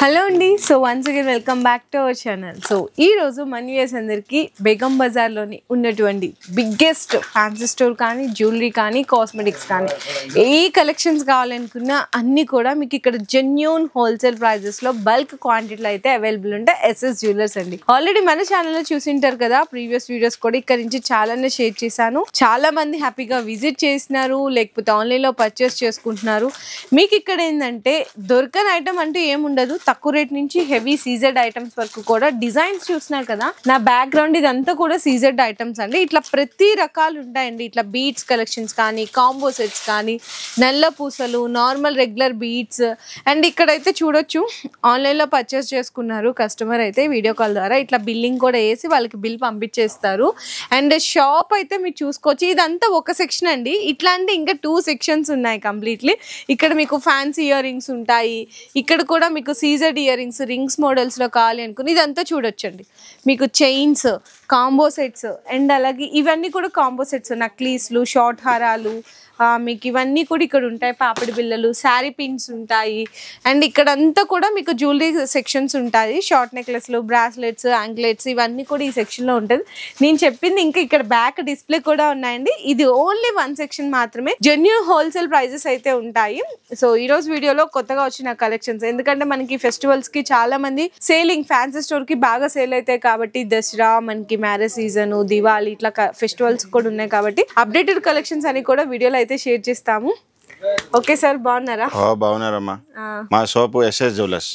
Hello అండి. So once again welcome back to our channel. So ఈ రోజు మన వ్యూయర్స్ అందరికీ బేగం బజార్లోని ఉన్నటువంటి బిగ్గెస్ట్ ఫ్యాన్సీ స్టోర్ కానీ జ్యువెలరీ కానీ కాస్మెటిక్స్ కానీ ఏ కలెక్షన్స్ కావాలనుకున్నా అన్నీ కూడా మీకు ఇక్కడ జెన్యూన్ హోల్సేల్ ప్రైజెస్లో బల్క్ క్వాంటిటీలో అయితే అవైలబుల్ ఉంటాయి ఎస్ఎస్ జ్యువెలర్స్ అండి. ఆల్రెడీ మన ఛానల్లో చూసింటారు కదా, ప్రీవియస్ వీడియోస్ కూడా ఇక్కడ నుంచి చాలానే షేర్ చేశాను. చాలా మంది హ్యాపీగా విజిట్ చేసినారు, లేకపోతే ఆన్లైన్లో పర్చేస్ చేసుకుంటున్నారు. మీకు ఇక్కడ ఏంటంటే దొరకని ఐటమ్ అంటూ ఏముండదు. తక్కువ రేట్ నుంచి హెవీ సీజెడ్ ఐటమ్స్ వరకు కూడా డిజైన్స్ చూస్తున్నారు కదా, నా బ్యాక్గ్రౌండ్ ఇదంతా కూడా సీజెడ్ ఐటమ్స్ అండి. ఇట్లా ప్రతి రకాలు ఉంటాయండి. ఇట్లా బీట్స్ కలెక్షన్స్ కానీ, కాంబో సెట్స్ కానీ, నల్ల పూసలు, నార్మల్ రెగ్యులర్ బీట్స్. అండ్ ఇక్కడైతే చూడొచ్చు ఆన్లైన్లో పర్చేస్ చేసుకున్నారు కస్టమర్ అయితే వీడియో కాల్ ద్వారా ఇట్లా బిల్లింగ్ కూడా వేసి వాళ్ళకి బిల్ పంపించేస్తారు. అండ్ షాప్ అయితే మీరు చూసుకోవచ్చు, ఇదంతా ఒక సెక్షన్ అండి. ఇట్లాంటి ఇంకా 2 సెక్షన్స్ ఉన్నాయి కంప్లీట్లీ. ఇక్కడ మీకు ఫ్యాన్సీ ఇయర్ రింగ్స్ ఉంటాయి, ఇక్కడ కూడా మీకు సీజెడ్ ఇయర్ రింగ్స్, రింగ్స్ మోడల్స్లో కావాలి అనుకుని ఇదంతా చూడొచ్చండి. మీకు చైన్స్, కాంబో సెట్స్, అండ్ అలాగే ఇవన్నీ కూడా కాంబో సెట్స్, నక్లీస్లు, షార్ట్ హారాలు, మీకు ఇవన్నీ కూడా ఇక్కడ ఉంటాయి. పాపిడి బిళ్ళలు, శారీ పిన్స్ ఉంటాయి. అండ్ ఇక్కడంతా కూడా మీకు జ్యువెలరీ సెక్షన్స్ ఉంటాయి. షార్ట్ నెక్లెస్లు, బ్రాస్లెట్స్, యాంక్లెట్స్ ఇవన్నీ కూడా ఈ సెక్షన్లో ఉంటుంది. నేను చెప్పింది ఇంకా ఇక్కడ బ్యాక్ డిస్ప్లే కూడా ఉన్నాయండి. ఇది ఓన్లీ 1 సెక్షన్ మాత్రమే. జెన్యూన్ హోల్సేల్ ప్రైజెస్ అయితే ఉంటాయి. సో ఈరోజు వీడియోలో కొత్తగా వచ్చిన కలెక్షన్స్, ఎందుకంటే మనకి ఫెస్టివల్స్కి చాలా మంది సేలింగ్ ఫ్యాన్సీ స్టోర్కి బాగా సేల్ అవుతాయి కాబట్టి, దసరా, మనకి మ్యారేజ్ సీజన్, దివాళీ ఇట్లా ఫెస్టివల్స్ కూడా ఉన్నాయి కాబట్టి అప్డేటెడ్ కలెక్షన్స్ అని కూడా వీడియోలో అయితే షేర్ చేస్తాము. ఓకే సార్, బాగున్నారా? బాగున్నారమ్మా. మా షాపు ఎస్ఎస్ జ్యువెలర్స్.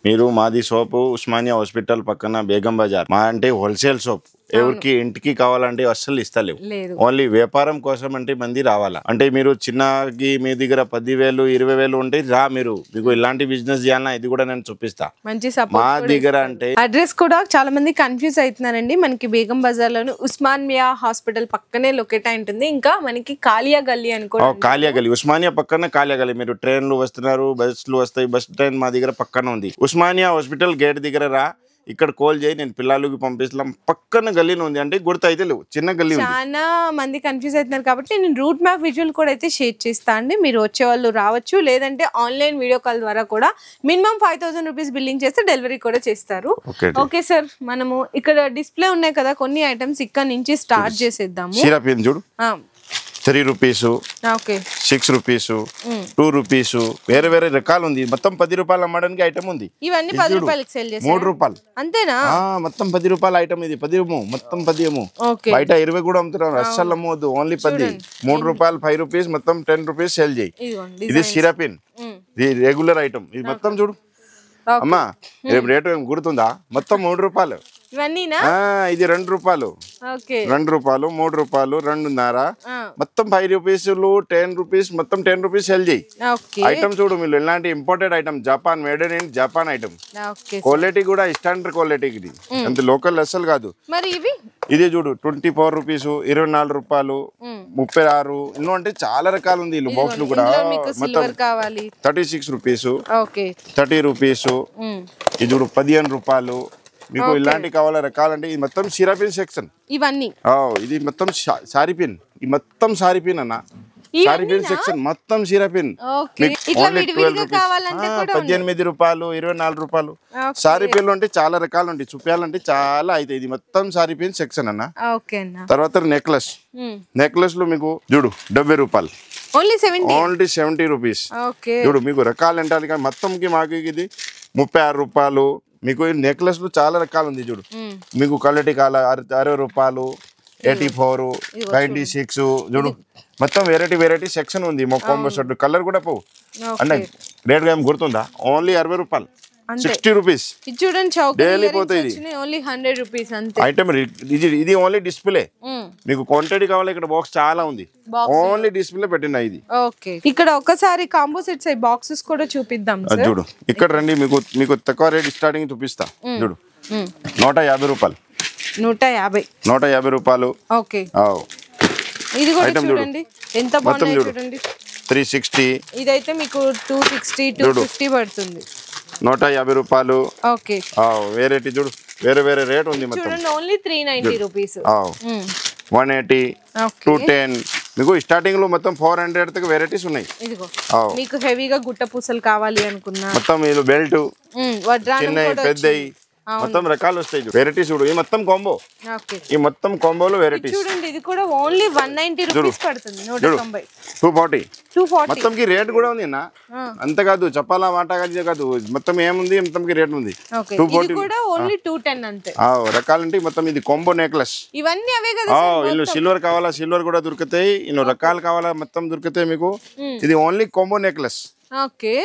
మీరు మాది షాపు ఉస్మానియా హాస్పిటల్ పక్కన బేగం బజార్. మా అంటే హోల్సేల్ షాప్. ఎవరికి ఇంటికి కావాలంటే అస్సలు ఇస్తలేవు. ఓన్లీ వ్యాపారం కోసం అంటే మంది రావాలా అంటే మీరు చిన్నకి మీ దగ్గర 10,000 20,000 ఉంటే రా, మీకు ఇలాంటి బిజినెస్ చేయాలన్నా ఇది కూడా నేను చూపిస్తా. మంచి మా దగ్గర అంటే అడ్రస్ కూడా చాలా మంది కన్ఫ్యూజ్ అవుతున్నారండి. మనకి బేగం బజార్ లోని ఉస్మానియా హాస్పిటల్ పక్కనే లొకేట్ అయి ఉంటుంది. ఇంకా మనకి కాలియా గల్లీ అని కూడా, కాలియా గల్లీ, ఉస్మానియా పక్కన కాలియా గల్లీ. మీరు ట్రైన్లు వస్తున్నారు, బస్సులు వస్తాయి, బస్ ట్రైన్ మా దగ్గర పక్కన ఉంది. ఉస్మానియా హాస్పిటల్ గేట్ దగ్గర రా, ఇక్కడ కాల్ చేయి, నేను పిల్లలకి పంపిస్తాం. పక్కన గల్లీలో ఉంది అంటే గుర్తు అయితే లేవు, చిన్న గల్లీ. చాలా మంది కన్ఫ్యూజ్ అవుతున్నారు కాబట్టి నేను రూట్ మ్యాప్ విజువల్ కూడా అయితే షేర్ చేస్తా అండి. మీరు వచ్చే వాళ్ళు రావచ్చు, లేదంటే ఆన్లైన్ వీడియో కాల్ ద్వారా కూడా మినిమం 5,000 రూపీస్ బిల్లింగ్ చేస్తే డెలివరీ కూడా చేస్తారు. ఓకే సార్, మనము ఇక్కడ డిస్ప్లే ఉన్నాయి కదా కొన్ని ఐటమ్స్, ఇక్కడ నుంచి స్టార్ట్ చేసేద్దాము. చూడు, 3 రూపీస్, 6 రూపీస్, 2 రూపీస్, వేరే వేరే రకాలు ఉంది. మొత్తం 10 రూపాయలు అమ్మడానికి ఐటమ్ ఉంది. ఇవన్నీ 10 రూపాయలకి సేల్ చేస్తారు. 3 రూపాయలు అంతేనా? మొత్తం 10 రూపాయల ఐటమ్ ఇది. 10 మొత్తం 10 బయట 20 కూడా అమ్ముతున్నారు. అస్సలు అమ్మవద్దు, ఓన్లీ 10. 3 రూపాయలు, 5 రూపీస్, మొత్తం 10 రూపీస్ సేల్ చేయి. ఇది సిరపిన్, ఇది రెగ్యులర్ ఐటమ్. ఇది మొత్తం చూడు అమ్మా, రేటు ఏం గుర్తుందా? మొత్తం 3 రూపాయలు. ఇది 2 రూపాయలు, 2 రూపాయలు, 3 రూపాయలు, 2.5, మొత్తం 5 రూపీస్, 10 రూపీస్, మొత్తం 10 రూపీస్ సెల్ చేయి. ఐటమ్ చూడు, మీరు ఎలాంటి imported item, Japan, made in Japan item. Quality కూడా స్టాండర్డ్ క్వాలిటీ, ఇది అంత లోకల్ అసలు కాదు. ఇది చూడు, 24 రూపీస్, 24 రూపాయలు, 36, ఇన్నో అంటే చాలా రకాలు ఉంది. బాక్స్ లు కూడా మొత్తం 36 రూపీస్, 30 రూపీస్. ఇది చూడు 15 రూపాయలు. మీకు ఇలాంటి కావాల రకాలంటే ఇది మొత్తం సిరపిన్ సెక్షన్. ఇవన్నీ ఇది మొత్తం సారీ పిన్, ఇది మొత్తం సారీ పిన్ అన్న. సారీ పిన్ సెక్షన్ మొత్తం సిరపిన్. 18 రూపాయలు, 24 రూపాయలు. సారీ పిన్లు అంటే చాలా రకాలు ఉంటాయి, చూపించాలంటే చాలా అయితే. ఇది మొత్తం సారీ పిన్ సెక్షన్ అన్న. తర్వాత నెక్లెస్, నెక్లెస్ లో మీకు చూడు 70 రూపాయలు, ఓన్లీ 70 రూపీస్. చూడు మీకు రకాలు అంటే మొత్తంకి మాకు ఇది 36 రూపాయలు. మీకు నెక్లెస్ లో చాలా రకాలు ఉంది. చూడు మీకు క్వాలిటీ కాల 60 రూపాయలు, 84, 96. చూడు మొత్తం వెరైటీ సెక్షన్ ఉంది. కాంబో సెట్ కలర్ కూడా పోవు అంటే రేట్ ఏం గుర్తుందా? ఓన్లీ 60 రూపాయలు, 60 రూపీస్. డైలీ పోతాయి. ఐటమ్ ఇది ఓన్లీ డిస్ప్లే. మీకు క్వాంటిటీ కావాలి, ఇక్కడ బాక్స్ చాలా ఉంది, ఓన్లీ డిస్ప్లే పెట్టిన. ఇది ఇక్కడ ఒకసారి కాంబో సెట్స్ బాక్సెస్ కూడా చూపిద్దాం. చూడు ఇక్కడ రండి, మీకు తక్కువ రేట్ స్టార్టింగ్ చూపిస్తా. చూడు 150 రూపాయలు, 150 రూపాయలు. ఇది కూడా చూడండి ఎంత బాగుంది, చూడండి 360. ఇదైతే మీకు 260, 250 పడుతుంది. 150 రూపాయలు. వేరేటి చూడు, వేరే వేరే రేట్ ఉంది మొత్తం. ఓన్లీ 390 రూపీస్, 180, 210, మీకు స్టార్టింగ్ లో మొత్తం 400 తగ్గ వెరైటీస్ ఉన్నాయి. ఇదిగో మీకు హెవీగా గుట్ట పూసలు కావాలి అనుకున్నా మొత్తం ఇది బెల్ట్ చిన్నవి పెద్దవి మొత్తం రకాలు వస్తాయి. వెరైటీస్ చూడు, ఈ మొత్తం కాంబో, ఈ మొత్తం కాంబోలో వెరైటీస్ చూడండి. ఇది కూడా ఓన్లీ 190 రూపీస్ పడుతుంది. 190 240 మొత్తం కి రేట్ కూడా ఉంది అన్న. అంత కాదు చెప్పాలా మాట కాదు, మొత్తం ఏముంది మొత్తం కి రేట్ ఉంది. 240 కూడా ఓన్లీ 210 అంతే. రకాలంటే మొత్తం ఇది కాంబో నెక్లెస్ ఇవన్నీ అవే కదా. ఇల్లు సిల్వర్ కావాలా సిల్వర్ కూడా దొరుకుతాయి, ఇల్లు రకాలు కావాలా మొత్తం దొరుకుతాయి మీకు. ఇది ఓన్లీ కాంబో నెక్లెస్. ఓకే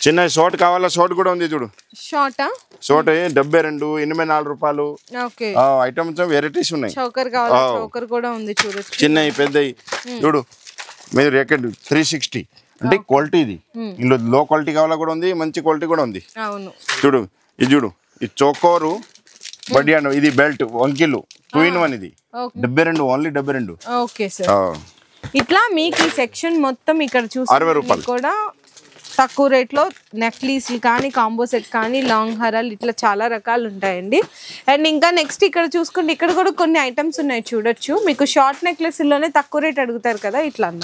చిన్న షార్ట్ కావాలా షార్ట్ కూడా ఉంది చూడు. షార్ట్ 72 84 రూపాయలు. ఐటమ్స్ వెరైటీస్ ఉన్నాయి. చౌకర్ కావాలా చౌకర్ కూడా ఉంది చూడొచ్చు. చిన్నవి పెద్దవి చూడు. మీరు రేకెట్ 360 అంటే క్వాలిటీ. ఇది ఇందులో లో క్వాలిటీ కావాలా కూడా ఉంది, మంచి క్వాలిటీ కూడా ఉంది. చూడు ఇది చూడు, ఇది చోకోరు బడియాను, ఇది బెల్ట్ వంకిలు 2 in 1. ఇది 72 ఓన్లీ 72. Okay sir. ఇట్లా మీకు ఈ సెక్షన్ మొత్తం ఇక్కడ చూసి 60 రూపాయలు కూడా తక్కువ రేట్లో నెక్లెస్లు కానీ కాంబో సెట్ కానీ లాంగ్ హారాలు ఇట్లా చాలా రకాలు ఉంటాయండి. అండ్ ఇంకా నెక్స్ట్ ఇక్కడ చూసుకుంటే ఇక్కడ కూడా కొన్ని ఐటమ్స్ ఉన్నాయి చూడొచ్చు. మీకు షార్ట్ నెక్లెస్ లోనే తక్కువ రేట్ అడుగుతారు కదా, ఇట్లా అన్న.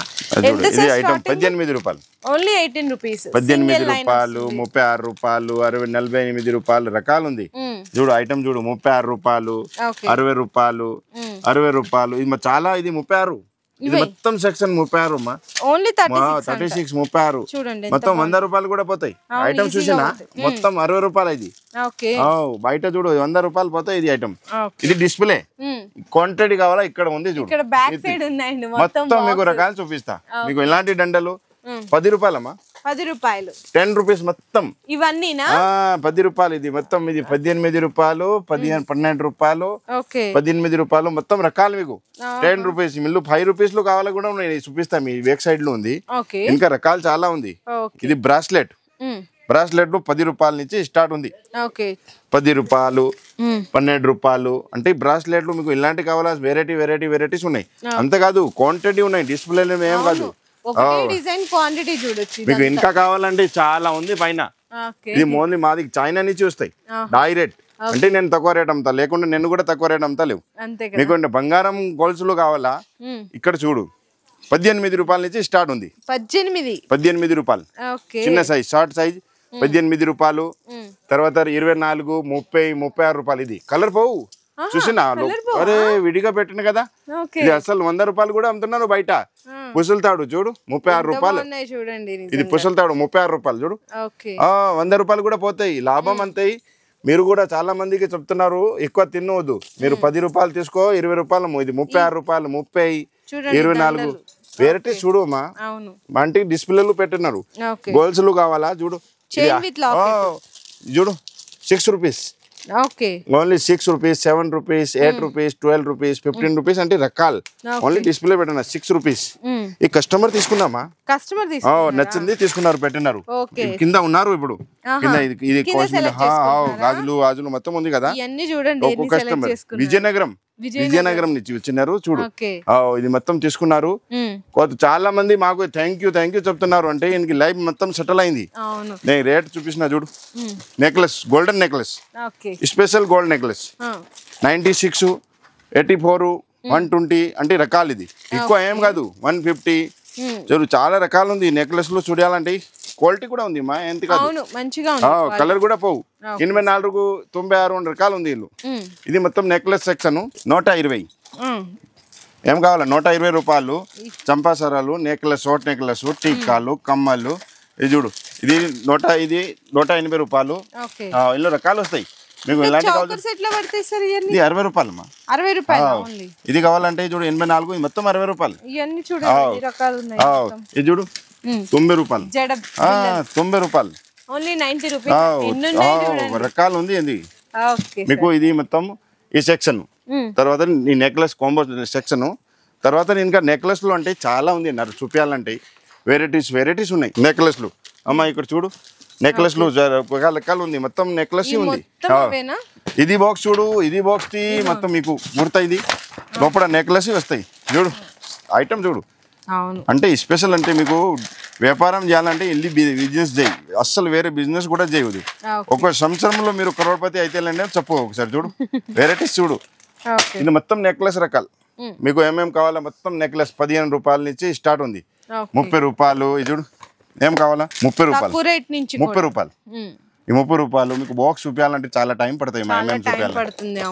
ఎంత సార్? 18 రూపాయలు ఓన్లీ 18 రూపీస్. 18 రూపాయలు 36 రూపాయలు 48 రూపాయలు రకాలు ఉంది చూడు. ఐటమ్ చూడు 36 రూపాయలు 60 రూపాయలు 60 రూపాయలు. ఇది చాలా, ఇది 36. ఇది మొత్తం సెక్షన్ 36 అమ్మా. ఓన్లీ 36 36 చూడండి. మొత్తం 100 రూపాయలు కూడా పోతాయి. ఐటమ్ చూసినా మొత్తం 60 రూపాయలు. ఇది బయట చూడు 100 రూపాయలు పోతాయి. ఇది ఐటమ్, ఇది డిస్ప్లే. క్వాంటిటీ కావాలా ఇక్కడ ఉంది చూడు. మొత్తం మీకు రకాలు చూపిస్తా. మీకు ఇలాంటి దండలు 10 రూపాయలమ్మా. 10 రూపాయలు 10 రూపీస్ మొత్తం ఇవన్నీ 10 రూపాయలు. ఇది మొత్తం ఇది 18 రూపాయలు 12 రూపాయలు 18 రూపాయలు మొత్తం రకాలు మీకు 10 రూపీస్. మిల్లు 5 రూపీస్ లో కావాలా కూడా నేను చూపిస్తా. మీ వెబ్ సైడ్ లో ఉంది, ఇంకా రకాలు చాలా ఉంది. ఇది బ్రాస్లెట్. బ్రాస్లెట్ 10 రూపాయల నుంచి స్టార్ట్ ఉంది. 10 రూపాయలు 12 రూపాయలు అంటే బ్రాస్లెట్లు మీకు ఇలాంటి కావాలా వెరైటీస్ ఉన్నాయి. అంతేకాదు క్వాంటిటీ ఉన్నాయి. డిస్ప్లే ఏం కాదు, మీకు ఇంకా కావాలంటే చాలా ఉంది పైన. ఇది ఓన్లీ మాది చైనా నుంచి వస్తాయి డైరెక్ట్. అంటే నేను తక్కువ రేట్ అమ్ముతా, లేకుంటే నేను కూడా తక్కువ రేట్ అమ్ముతా లేవు. మీకు బంగారం గొలుసులు కావాలా ఇక్కడ చూడు 18 రూపాయల నుంచి స్టార్ట్ ఉంది. 18 రూపాయలు చిన్న సైజ్ షార్ట్ సైజ్ 18 రూపాయలు. తర్వాత 24 30 36 రూపాయలు. ఇది కలర్ పోవు చూసినా, అరే విడిగా పెట్టిన కదా. ఇది అసలు 100 రూపాయలు కూడా అమ్ముతున్నారు బయట. పుసులుతాడు చూడు 36 రూపాయలు. ఇది పుసులుతాడు 36 రూపాయలు చూడు. 100 రూపాయలు కూడా పోతాయి, లాభం అంతాయి. మీరు కూడా చాలా మందికి చెప్తున్నారు ఎక్కువ తినవద్దు, మీరు 10 రూపాయలు తీసుకో 20 రూపాయలు. ఇది 36 రూపాయలు 30 24 వెరైటీ చూడు అమ్మా. మంటికి డిస్ప్లేలు పెట్టినారు. గోల్స్లు కావాలా చూడు, చూడు 6 rupees. Only 6 rupees 7 rupees 8 rupees 12 rupees 15 rupees అంటే రకాలు. ఓన్లీ డిస్ప్లే పెట్టిన 6 రూపీస్. ఈ కస్టమర్ తీసుకున్నామా, నచ్చింది తీసుకున్నారు పెట్టినారు. కింద ఉన్నారు ఇప్పుడు కింద. ఇది గాజులు మొత్తం ఉంది కదా. ఒక్కొక్క కస్టమర్ విజయనగరం నుంచి వచ్చినారు చూడు. ఇది మొత్తం తీసుకున్నారు. చాలా మంది మాకు థ్యాంక్ యూ చెప్తున్నారు. అంటే ఈయనకి లైఫ్ మొత్తం సెటిల్ అయింది. నేను రేట్ చూపిస్తున్నా చూడు. Necklace golden necklace, special gold necklace 96 84 120 అంటే రకాలు. ఇది ఎక్కువ ఏం కాదు 150 చూడు. చాలా రకాలు ఉంది నెక్లెస్ లో. చూడాలంటే క్వాలిటీ కూడా ఉంది మా, ఎంత కాదు కలర్ కూడా పోవు. 84 96 రకాలు ఉంది ఇల్లు. ఇది మొత్తం నెక్లెస్ సెక్షన్ 120. ఏం కావాలా 120 రూపాయలు. చంపాసరాలు నెక్లెస్, షార్ట్ నెక్లెస్, టీకాలు, కమ్మలు. ఇది చూడు, ఇది 180 రూపాయలు. ఇందులో రకాలు వస్తాయి మీకు. ఇలాంటి ఇది 60 రూపాయలు. ఇది కావాలంటే చూడు 84. ఇది మొత్తం 60 రూపాయలు. ఇది చూడు 90 రూపాయలు 90 రూపాయలు. రకాలు ఉంది ఇది మీకు. ఇది మొత్తం ఈ సెక్షన్. తర్వాత ఈ నెక్లెస్ కాంబో సెక్షన్. తర్వాత ఇంకా నెక్లెస్ లో అంటే చాలా ఉంది అన్నారు చూపించాలంటే. వెరైటీస్ ఉన్నాయి నెక్లెస్లు. అమ్మా ఇక్కడ చూడు నెక్లెస్ లో రకాలు ఉంది. మొత్తం నెక్లెస్ ఉంది. ఇది బాక్స్ చూడు, ఇది బాక్స్ కి మొత్తం మీకు ముడతా. ఇది లోపల నెక్లెస్ వస్తాయి చూడు. ఐటమ్ చూడు. అంటే స్పెషల్ అంటే మీకు వ్యాపారం చేయాలంటే వెళ్ళి బిజినెస్ చేయి, అస్సలు వేరే బిజినెస్ కూడా చేయదు. ఒక సంవత్సరంలో మీరు కరోడ్పతి అయితే చెప్పు ఒకసారి చూడు. వెరైటీస్ చూడు. ఇది మొత్తం నెక్లెస్ రకాలు. మీకు ఏమేం కావాలా మొత్తం నెక్లెస్ 15 రూపాయల నుంచి స్టార్ట్ ఉంది. 30 రూపాయలు ఇది చూడు ఏం కావాలా 30 రూపాయలు 30 రూపాయలు. ఈ 30 రూపాయలు మీకు బాక్స్ చూపించాలంటే చాలా టైం పడుతుంది. ఏమేమి చూపించాలి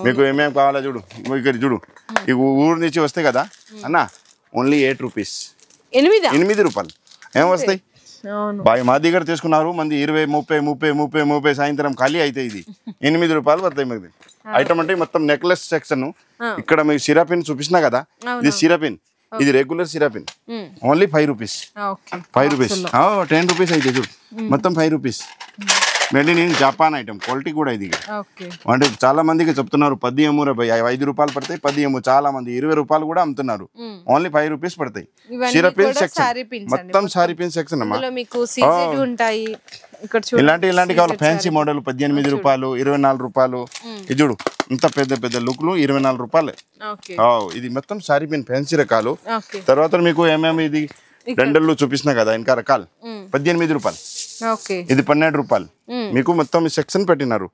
మీకు ఏమేమి కావాలా చూడు. ఇక్కడ చూడు ఈ ఊరు నుంచి వస్తాయి కదా అన్న, ఓన్లీ 8 రూపీస్ 8 రూపాయలు ఏం వస్తాయి బాయ్. మా దగ్గర తీసుకున్నారు మంది 20 30 30 సాయంత్రం ఖాళీ అయితే ఇది 8 రూపాయలు పడతాయి. మీకు ఐటమ్ అంటే మొత్తం నెక్లెస్ సెక్షన్. ఇక్కడ మీకు సిరాపిన్ చూపించినా కదా, ఇది సిరాపిన్, ఇది రెగ్యులర్ సిరాపిన్ ఓన్లీ 5 రూపీస్ 5 రూపీస్ 10 రూపీస్ అయితే చూడు మొత్తం 5 rupees. Made in Japan item, quality కూడా ఇది. అంటే చాలా మందికి చెప్తున్నారు 10 ఏమో 5 రూపాయలు పడతాయి, 10 ఏమో చాలా మంది 20 రూపాయలు కూడా అమ్ముతున్నారు. ఓన్లీ 5 రూపీస్ పడతాయి. సిరాపిన్ సెక్షన్ మొత్తం సారీపిన్ సెక్షన్ అమ్మా. ఇలాంటి కావాలి ఫ్యాన్సీ మోడల్ 18 రూపాయలు 24 రూపాయలు. ఇది చూడు ఇంత పెద్ద పెద్ద లుక్లు 24 రూపాయలు. ఇది మొత్తం సారీపిన్ ఫ్యాన్సీ రకాలు. తర్వాత మీకు ఏమేమి ఇది దండలు చూపిస్తున్నా కదా ఇంకా రకాలు 18 రూపాయలు, ఇది 12 రూపాయలు. మీకు మొత్తం సెక్షన్ పెట్టినారు.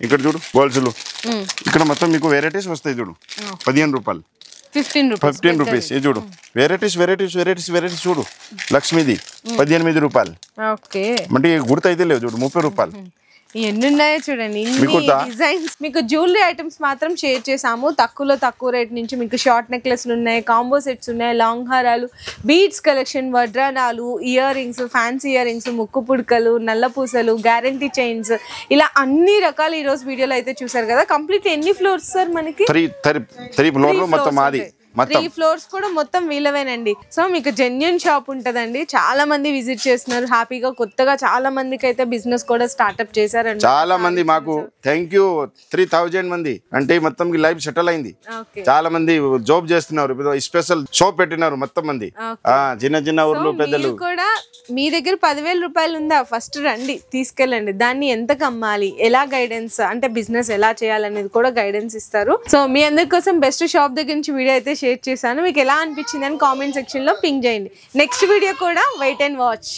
ఇక్కడ చూడు గోల్స్లు, ఇక్కడ మొత్తం మీకు వెరైటీస్ వస్తాయి చూడు 15 రూపాయలు 15 రూపీస్. ఇది చూడు వెరైటీస్ చూడు. లక్ష్మీది 18 రూపాయలు. అంటే గుర్తు అయితే లేవు చూడు 30 రూపాయలు. ఎన్ని ఉన్నాయో చూడండి, డిజైన్స్. మీకు జ్యువెలరీ ఐటమ్స్ మాత్రం షేర్ చేసాము తక్కువ రేట్ నుంచి. మీకు షార్ట్ నెక్లెస్లు ఉన్నాయి, కాంబో సెట్స్ ఉన్నాయి, లాంగ్ హారాలు, బీడ్స్ కలెక్షన్, వడ్రానాలు, ear rings, fancy ear rings, ముక్కు పుడకలు, నల్ల పూసలు, గ్యారంటీ చైన్స్, ఇలా అన్ని రకాలు ఈ రోజు వీడియోలో అయితే చూసారు కదా. కంప్లీట్ ఎన్ని ఫ్లోర్స్ సార్ మనకి? 3 ఫ్లోర్లు మొత్తం మాది. 3 ఫ్లోర్స్ కూడా మొత్తం వీళ్ళవేనండి. సో మీకు జెన్యూన్ షాప్ ఉంటదండి. చాలా మంది విజిట్ చేస్తున్నారు హ్యాపీగా. కొత్తగా చాలా మందికి అయితే బిజినెస్ కూడా స్టార్ట్అప్ చేశారండి. చాలా మంది మాకు థ్యాంక్ యూ 3000 మంది అంటే మొత్తం లైఫ్ సెటిల్ అయింది. చాలా మంది జాబ్ చేస్తున్నారు, స్పెషల్ షాప్ పెట్టినారు మొత్తం మంది. చిన్న ఊర్లు పెద్దలు కూడా. మీ దగ్గర 10,000 రూపాయలు ఉందా? ఫస్ట్ రండి, తీసుకెళ్ళండి. దాన్ని ఎంతకు అమ్మాలి, ఎలా గైడెన్స్ అంటే బిజినెస్ ఎలా చేయాలనేది కూడా గైడెన్స్ ఇస్తారు. సో మీ అందరి కోసం బెస్ట్ షాప్ దగ్గర నుంచి వీడియో అయితే షేర్ చేశాను. మీకు ఎలా అనిపించింది అని కామెంట్ సెక్షన్ లో పింక్ చేయండి. నెక్స్ట్ వీడియో కూడా వెయిట్ అండ్ వాచ్.